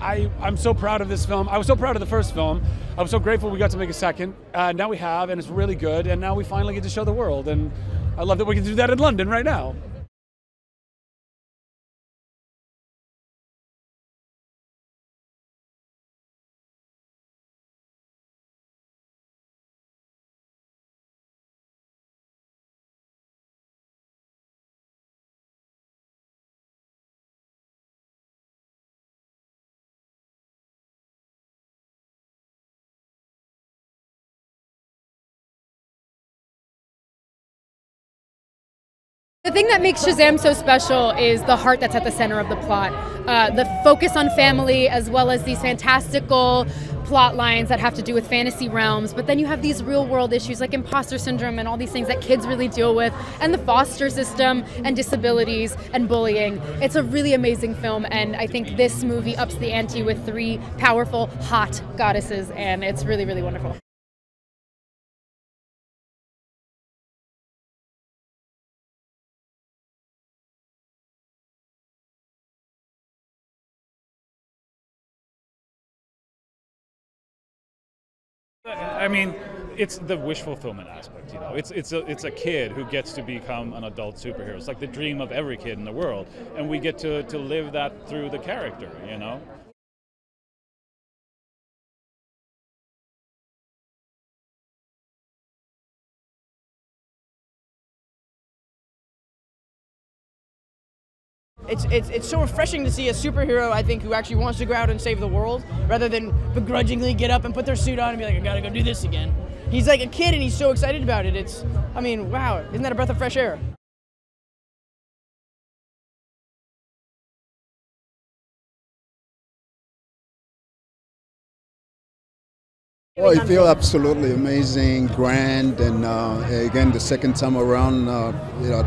I'm so proud of this film. I was so proud of the first film. I was so grateful we got to make a second. Now we have, and it's really good. And now we finally get to show the world. And I love that we can do that in London right now. The thing that makes Shazam so special is the heart that's at the center of the plot. The focus on family, as well as these fantastical plot lines that have to do with fantasy realms, but then you have these real world issues like imposter syndrome and all these things that kids really deal with, and the foster system and disabilities and bullying. It's a really amazing film, and I think this movie ups the ante with three powerful, hot goddesses, and it's really, really wonderful. I mean, it's the wish fulfillment aspect. It's a kid who gets to become an adult superhero. It's like the dream of every kid in the world, and we get to live that through the character. It's so refreshing to see a superhero, I think, who actually wants to go out and save the world, rather than begrudgingly get up and put their suit on and be like, I gotta go do this again. He's like a kid and he's so excited about it. I mean, wow, isn't that a breath of fresh air? Well, I feel absolutely amazing, grand, and again, the second time around,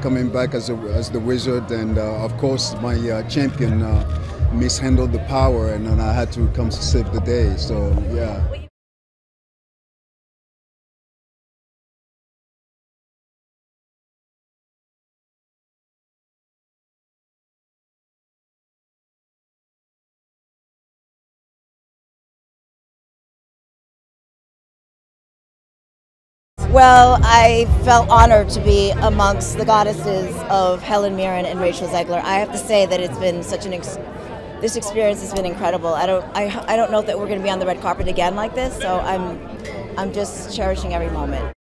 coming back as the wizard, and of course, my champion mishandled the power, and then I had to come to save the day. So, yeah. Well, I felt honored to be amongst the goddesses of Helen Mirren and Rachel Zegler. I have to say that it's been such this experience has been incredible. I don't know that we're going to be on the red carpet again like this, so I'm just cherishing every moment.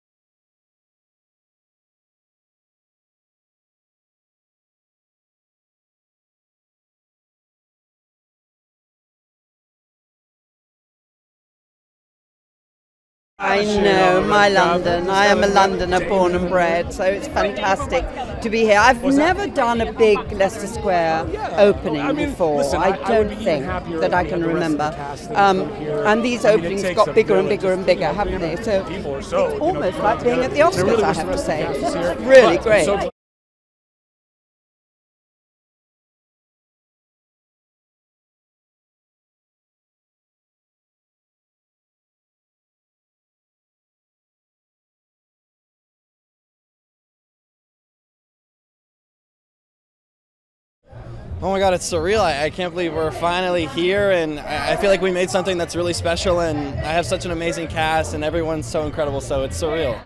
I know, my London. I am a Londoner born and bred, so it's fantastic to be here. I've never done a big Leicester Square opening before. I don't think that I can remember. And these openings got bigger and bigger and bigger, haven't they? So it's almost like being at the Oscars, I have to say. It's really great. Oh my God, it's surreal. I can't believe we're finally here, and I feel like we made something that's really special, and I have such an amazing cast, and everyone's so incredible, so it's surreal.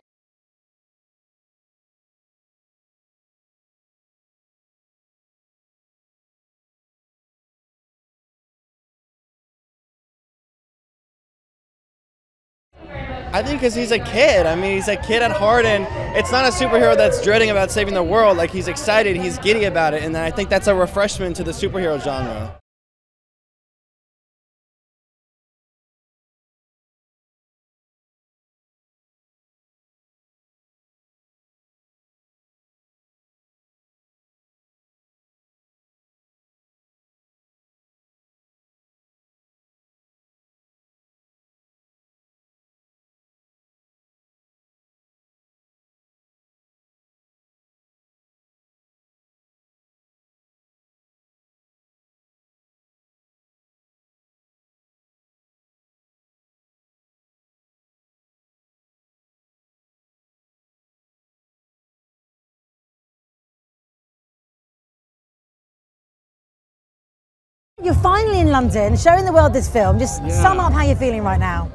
I think because he's a kid. I mean, he's a kid at heart, and it's not a superhero that's dreading about saving the world. Like, he's excited, he's giddy about it, and I think that's a refreshment to the superhero genre. You're finally in London, showing the world this film. Just sum up how you're feeling right now.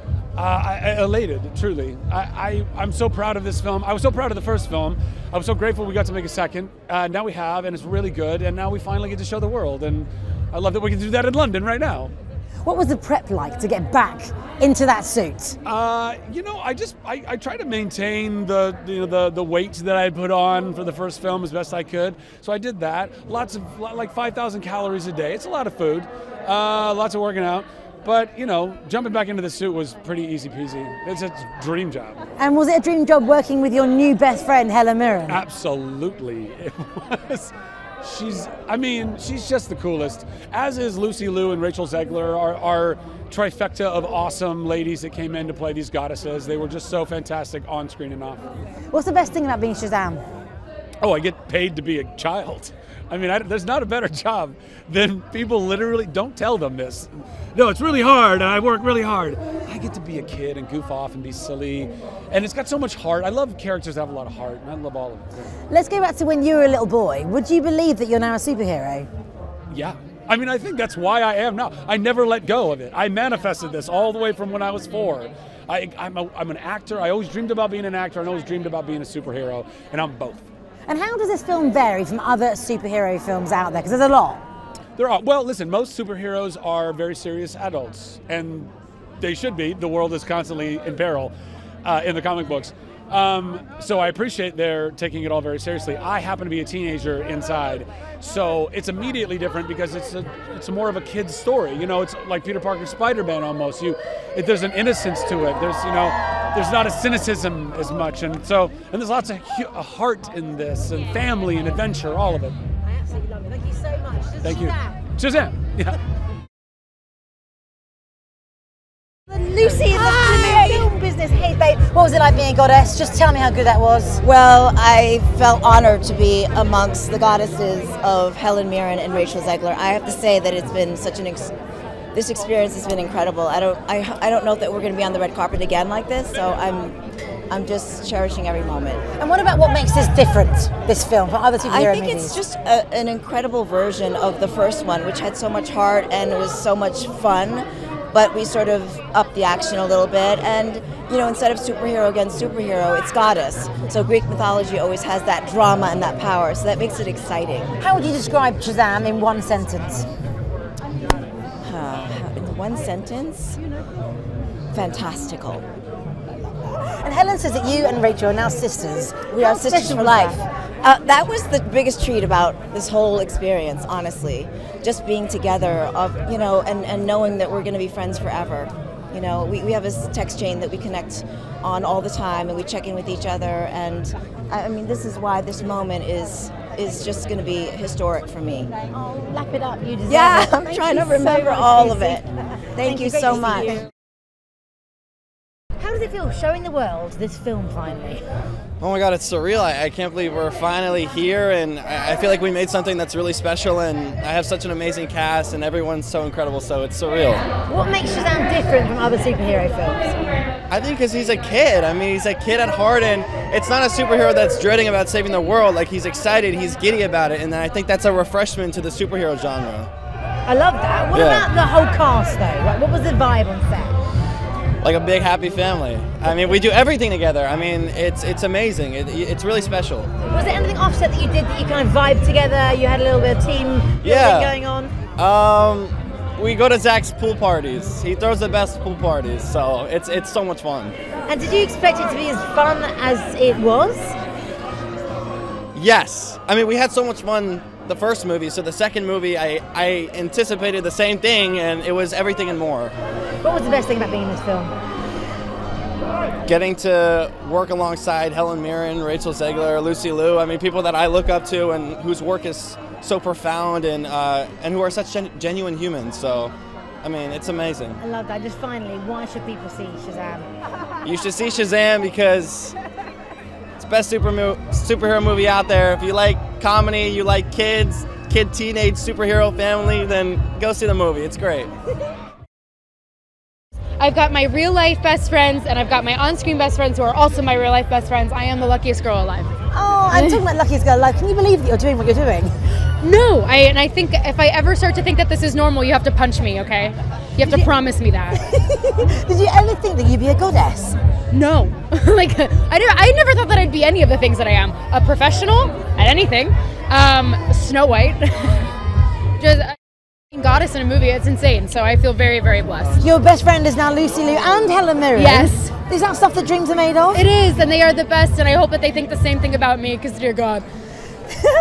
Elated, truly. I'm so proud of this film. I was so proud of the first film. I was so grateful we got to make a second. Now we have, and it's really good. And now we finally get to show the world. And I love that we can do that in London right now. What was the prep like to get back into that suit? You know, I try to maintain the weight that I had put on for the first film as best I could. So I did that. Like 5,000 calories a day. It's a lot of food. Lots of working out. But, you know, jumping back into the suit was pretty easy peasy. It's a dream job. And was it a dream job working with your new best friend, Helen Mirren? Absolutely. It was. She's just the coolest. As is Lucy Liu and Rachel Zegler, our trifecta of awesome ladies that came in to play these goddesses. They were just so fantastic on screen and off. What's the best thing about being Shazam? Oh, I get paid to be a child. I mean, there's not a better job than people literally don't tell them this. No, it's really hard, and I work really hard. I get to be a kid and goof off and be silly, and it's got so much heart. I love characters that have a lot of heart, and I love all of it. Let's go back to when you were a little boy. Would you believe that you're now a superhero? Yeah. I mean, I think that's why I am now. I never let go of it. I manifested this all the way from when I was 4. I'm an actor. I always dreamed about being an actor, and I always dreamed about being a superhero, and I'm both. And how does this film vary from other superhero films out there? Because there's a lot. There are. Well, listen, most superheroes are very serious adults, and they should be. The world is constantly in peril in the comic books. So I appreciate they're taking it all very seriously. I happen to be a teenager inside, so it's immediately different because it's more of a kid's story. You know, it's like Peter Parker's Spider-Man almost. There's an innocence to it. There's not a cynicism as much, and there's lots of heart in this, and family and adventure, all of it. I absolutely love it. Thank you so much. Thank you. Shazam. Yeah. Lucy in the film business. Hey babe, what was it like being a goddess? Just tell me how good that was. Well, I felt honored to be amongst the goddesses of Helen Mirren and Rachel Zegler. I have to say that it's been such this experience has been incredible. I don't know that we're going to be on the red carpet again like this, so I'm just cherishing every moment. And what about what makes this different, this film, from other superhero movies? I think it's just an incredible version of the first one, which had so much heart and it was so much fun. But we sort of upped the action a little bit, and you know, instead of superhero against superhero, it's goddess. So Greek mythology always has that drama and that power, so that makes it exciting. How would you describe Shazam in one sentence? In one sentence? Fantastical. And Helen says that you and Rachel are now sisters. We are sisters for life. That was the biggest treat about this whole experience, honestly. Just being together, and knowing that we're going to be friends forever. You know, we have a text chain that we connect on all the time, and we check in with each other. And I mean, this is why this moment is just going to be historic for me. Oh, lap it up, you deserve it. Yeah, I'm trying to remember all of it. Thank you so much. How does it feel showing the world this film finally? Oh my God, it's surreal. I can't believe we're finally here, and I feel like we made something that's really special, and I have such an amazing cast, and everyone's so incredible, so it's surreal. What makes Shazam different from other superhero films? I think because he's a kid. I mean, he's a kid at heart, and it's not a superhero that's dreading about saving the world. Like, he's excited, he's giddy about it, and I think that's a refreshment to the superhero genre. I love that. What about the whole cast, though? Like, what was the vibe on set? Like a big happy family. I mean, we do everything together. I mean, it's amazing. It's really special. Was there anything offset that you did that you kind of vibed together? You had a little bit of team building going on? We go to Zach's pool parties. He throws the best pool parties, so it's so much fun. And did you expect it to be as fun as it was? Yes. I mean, we had so much fun the first movie, so the second movie I anticipated the same thing, and it was everything and more. What was the best thing about being in this film? Getting to work alongside Helen Mirren, Rachel Zegler, Lucy Liu. I mean, people that I look up to and whose work is so profound and who are such genuine humans. So, I mean, it's amazing. I love that. Just finally, why should people see Shazam? You should see Shazam because it's the best superhero movie out there. If you like comedy, you like kids, teenage superhero family, then go see the movie. It's great. I've got my real life best friends, and I've got my on-screen best friends who are also my real life best friends. I am the luckiest girl alive. Oh, I'm talking about luckiest girl alive. Can you believe that you're doing what you're doing? No, and I think if I ever start to think that this is normal, you have to punch me, okay? You have to promise me that. Did you ever think that you'd be a goddess? No. Like, I never thought that I'd be any of the things that I am. A professional at anything. Snow White. Just a goddess in a movie, it's insane. So I feel very, very blessed. Your best friend is now Lucy Liu and Helen Mirren. Yes. Is that stuff that dreams are made of? It is, and they are the best, and I hope that they think the same thing about me, because dear God.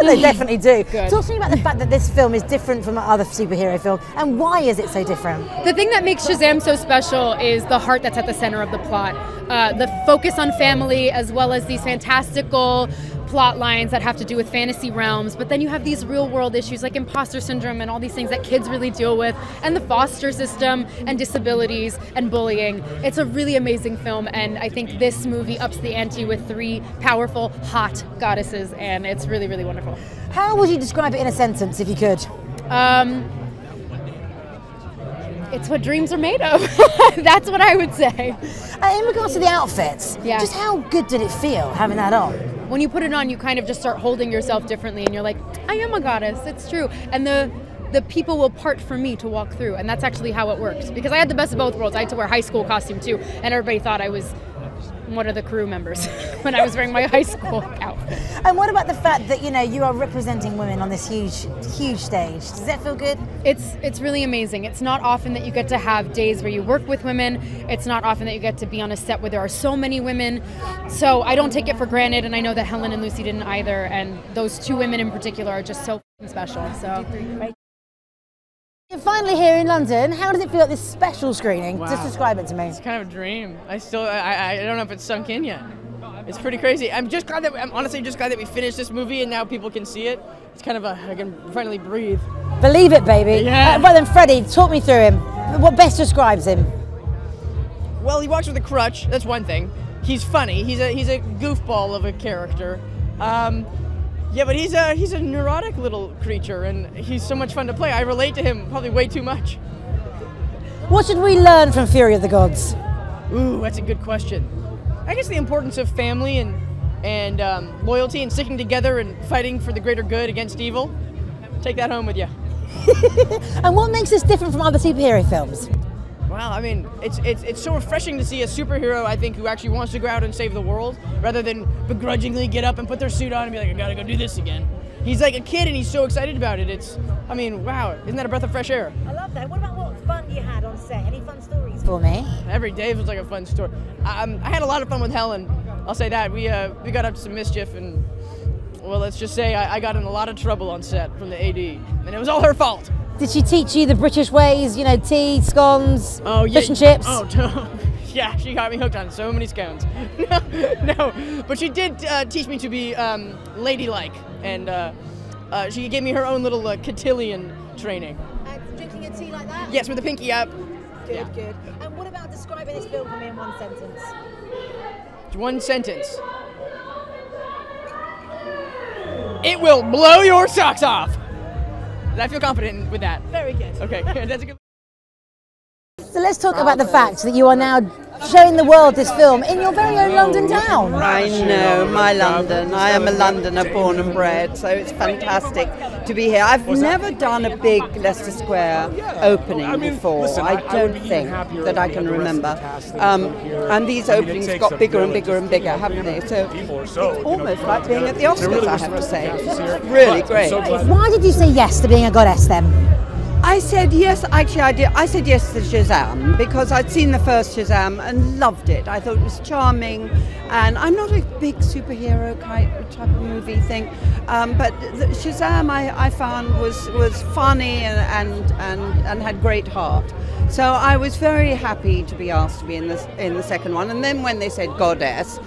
They definitely do. Good. Talk to me about the fact that this film is different from other superhero films, and why is it so different? The thing that makes Shazam so special is the heart that's at the center of the plot. The focus on family, as well as these fantastical plot lines that have to do with fantasy realms, but then you have these real world issues like imposter syndrome and all these things that kids really deal with, and the foster system and disabilities and bullying. It's a really amazing film, and I think this movie ups the ante with 3 powerful, hot goddesses, and it's really, really wonderful. How would you describe it in a sentence, if you could? It's what dreams are made of. That's what I would say. In regards to the outfits, just how good did it feel having that on? When you put it on, you kind of just start holding yourself differently, and you're like, I am a goddess, it's true. And the people will part for me to walk through, and that's actually how it works. Because I had the best of both worlds. I had to wear high school costume too, and everybody thought I was one of the crew members when I was wearing my high school outfit. And what about the fact that, you know, you are representing women on this huge stage? Does that feel good? It's really amazing. It's not often that you get to have days where you work with women. It's not often that you get to be on a set where there are so many women. So I don't take it for granted, and I know that Helen and Lucy didn't either, and those 2 women in particular are just so special. So. You're finally here in London. How does it feel at this special screening? Wow. Just describe it to me. It's kind of a dream. I don't know if it's sunk in yet. It's pretty crazy. I'm honestly just glad that we finished this movie and now people can see it. It's kind of I can finally breathe. Believe it, baby. Yeah. Well then, Freddie, talk me through him. What best describes him? Well, he walks with a crutch. That's one thing. He's funny. He's a goofball of a character. Yeah, but he's a neurotic little creature, and he's so much fun to play. I relate to him probably way too much. What should we learn from Fury of the Gods? Ooh, that's a good question. I guess the importance of family and loyalty and sticking together and fighting for the greater good against evil. Take that home with you. And what makes this different from other superhero films? Well, I mean, it's so refreshing to see a superhero, I think, who actually wants to go out and save the world, rather than begrudgingly get up and put their suit on and be like, I gotta go do this again. He's like a kid and he's so excited about it. I mean, wow, isn't that a breath of fresh air? I love that. What about what fun you had on set? Any fun stories for me? Every day was like a fun story. I had a lot of fun with Helen, I'll say that. We got up to some mischief, and, well, let's just say I got in a lot of trouble on set from the AD, and it was all her fault. Did she teach you the British ways, you know, tea, scones, fish and chips? Oh, yeah, she got me hooked on so many scones. No, but she did teach me to be ladylike, and she gave me her own little cotillion training. Drinking a tea like that? Yes, with the pinky up. Good, good. And what about describing this film for me in one sentence? One sentence. It will blow your socks off. I feel confident with that. Very good. Okay, that's a good. So let's talk about the fact that you are now showing the world this film in your very own London town. I know, my London. I am a Londoner born and bred, so it's fantastic to be here. I've never done a big Leicester Square opening before. I don't think that I can remember. And these openings got bigger and bigger and bigger, haven't they? So it's almost like being at the Oscars, I have to say. It's really great. Why did you say yes to being a goddess then? I said yes, actually I did. I said yes to Shazam because I'd seen the first Shazam and loved it. I thought it was charming, and I'm not a big superhero type of movie thing, but Shazam I found was funny and had great heart. So I was very happy to be asked to be in the second one. And then when they said goddess,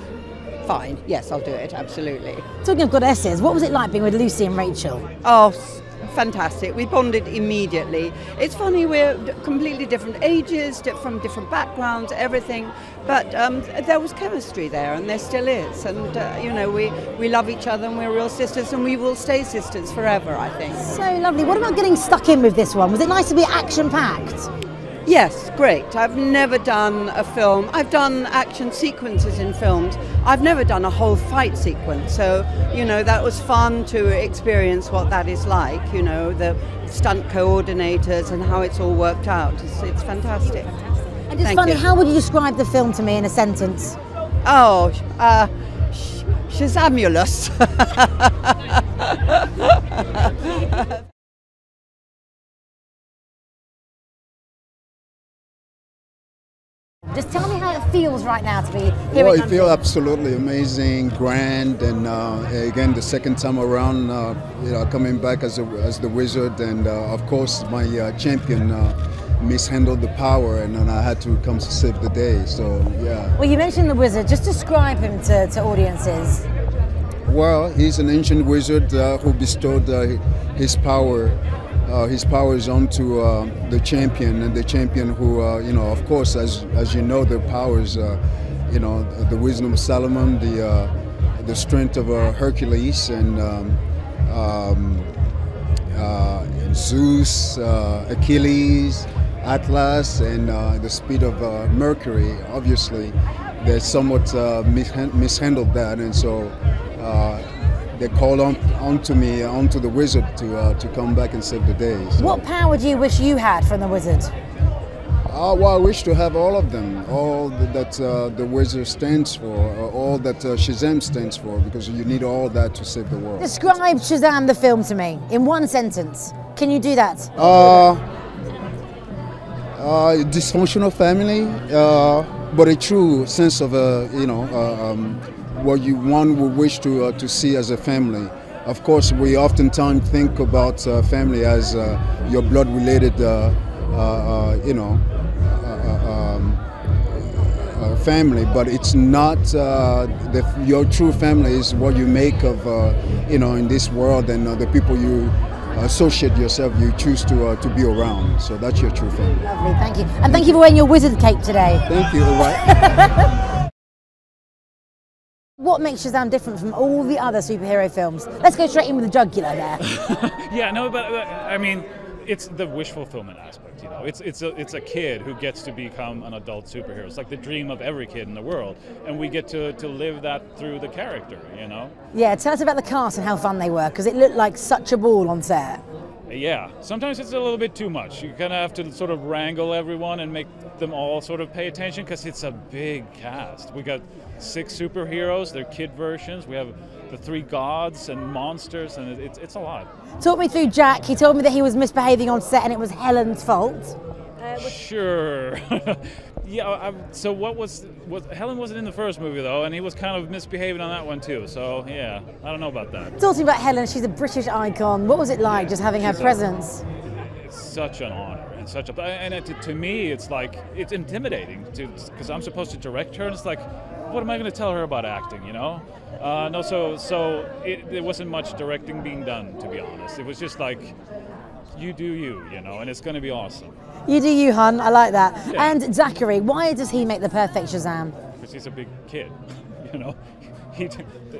fine, yes, I'll do it, absolutely. Talking of goddesses, what was it like being with Lucy and Rachel? Oh, fantastic. We bonded immediately. It's funny, we're completely different ages, from different backgrounds, everything, but there was chemistry there, and there still is. And, you know, we love each other, and we're real sisters, and we will stay sisters forever, I think. So lovely. What about getting stuck in with this one? Was it nice to be action-packed? Yes, great. I've never done a film. I've done action sequences in films. I've never done a whole fight sequence. So, you know, that was fun to experience what that is like, you know, the stunt coordinators and how it's all worked out. It's fantastic. And it's funny, how would you describe the film to me in a sentence? Oh, Shazamulous. Just tell me how it feels right now to be here. Well, it feels absolutely amazing, grand, and again, the second time around, coming back as the wizard, and of course, my champion mishandled the power, and then I had to come to save the day. So, yeah. Well, you mentioned the wizard. Just describe him to audiences. Well, he's an ancient wizard who bestowed his powers onto the champion, and the champion who, of course, as you know, the powers, the wisdom of Solomon, the strength of Hercules, and Zeus, Achilles, Atlas, and the speed of Mercury. Obviously, they somewhat mishandled that, and so they called onto the wizard to come back and save the day. So. What power do you wish you had from the wizard? Well, I wish to have all of them, all that the wizard stands for, all that Shazam stands for, because you need all that to save the world. Describe Shazam the film to me in one sentence. Can you do that? Dysfunctional family, but a true sense of what one would wish to see as a family. Of course, we oftentimes think about family as your blood-related, family, but it's not. Your true family is what you make of, in this world, and the people you associate yourself, you choose to be around. So that's your true family. Lovely, thank you. And thank you for wearing your wizard cape today. Thank you, all right. What makes Shazam different from all the other superhero films? Let's go straight in with the jugular there. Yeah, no, but I mean, it's the wish fulfillment aspect, you know. It's a kid who gets to become an adult superhero. It's like the dream of every kid in the world, and we get to live that through the character, you know. Yeah, tell us about the cast and how fun they were, because it looked like such a ball on set. Yeah, sometimes it's a little bit too much. You kind of have to sort of wrangle everyone and make them all sort of pay attention, because it's a big cast. We got 6 superheroes, they're kid versions. We have the 3 gods and monsters, and it's a lot. Talk me through Jack. He told me that he was misbehaving on set and it was Helen's fault. Sure. Yeah, so Helen wasn't in the first movie though, and he was kind of misbehaving on that one too, so yeah, I don't know about that. Talking about Helen, she's a British icon. What was it like just having her presence? It's such an honor, and to me it's like, it's intimidating, because I'm supposed to direct her, and it's like, what am I going to tell her about acting, you know? So there wasn't much directing being done, to be honest. It was just like, you do you, you know, and it's going to be awesome. You do you, hun. I like that. Yeah. And Zachary, why does he make the perfect Shazam? Because he's a big kid, you know.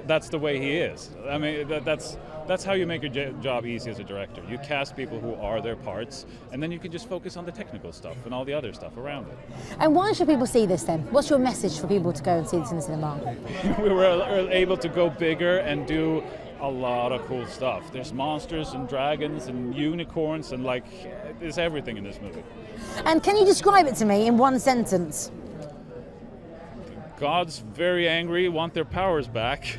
That's the way he is. I mean, that's how you make your job easy as a director. You cast people who are their parts, and then you can just focus on the technical stuff and all the other stuff around it. And why should people see this then? What's your message for people to go and see this in the cinema? We were able to go bigger and do a lot of cool stuff. There's monsters and dragons and unicorns, and like, there's everything in this movie. And can you describe it to me in one sentence? Gods very angry, want their powers back.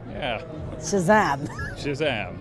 Yeah. Shazam. Shazam.